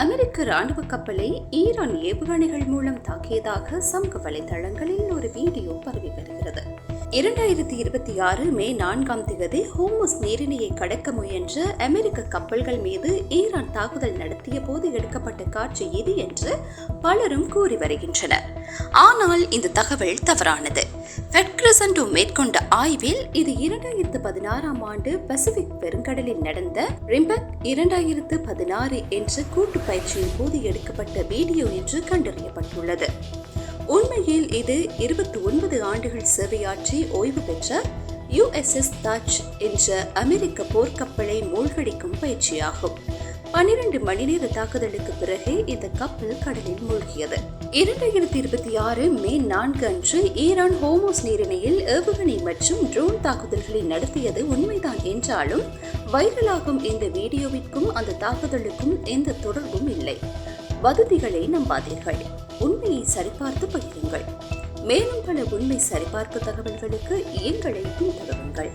அமெரிக்க ராணுவ கப்பலை ஈரான் ஏவுகணைகள் மூலம் தாக்கியதாக சமூக வலைதளங்களில் ஒரு வீடியோ பரவி வருகிறது. 2026 மே 4 ஹோர்முஸ் நீரிணையை கடக்க முயன்ற அமெரிக்க கப்பல்கள் மீது ஈரான் தாக்குதல் நடத்திய போது எடுக்கப்பட்ட காட்சி இது என்று பலரும் கூறி வருகின்றனர். ஆனால் இந்த தகவல் தவறானது. ஃபெட்கிரசன்டோ மேற்கொண்ட ஆய்வில் இது 2016 பசிபிக் பெருங்கடலில் நடந்த ரிம்பக் 2016 என்ற கூட்டு பயிற்சியின் போது எடுக்கப்பட்ட வீடியோ என்று கண்டறியப்பட்டுள்ளது. உண்மையில் இது 29 ஆண்டுகள் சேவையாற்றி ஓய்வு பெற்ற USS தாஜ் என்ற அமெரிக்க போர்க்கப்பலை மூழ்கடிக்கும் பயிற்சியாகும். 12 மணி நேர தாக்குதலுக்கு பிறகு இந்த கப்பல் கடலில் மூழ்கியது. 2026 மே 4 அன்று ஈரான் ஹோர்முஸ் நீரிணையில் ஏவுகணை மற்றும் ட்ரோன் தாக்குதல்களை நடத்தியது உண்மைதான் என்றாலும் வைரலாகும் இந்த வீடியோவிற்கும் அந்த தாக்குதலுக்கும் எந்த தொடர்பும் இல்லை. வதந்திகளை நம்பாதீர்கள், உண்மையை சரிபார்த்து பகிருங்கள். மேலும் பல உண்மை சரிபார்ப்பு தகவல்களுக்கு எங்களை பின்தொடருங்கள்.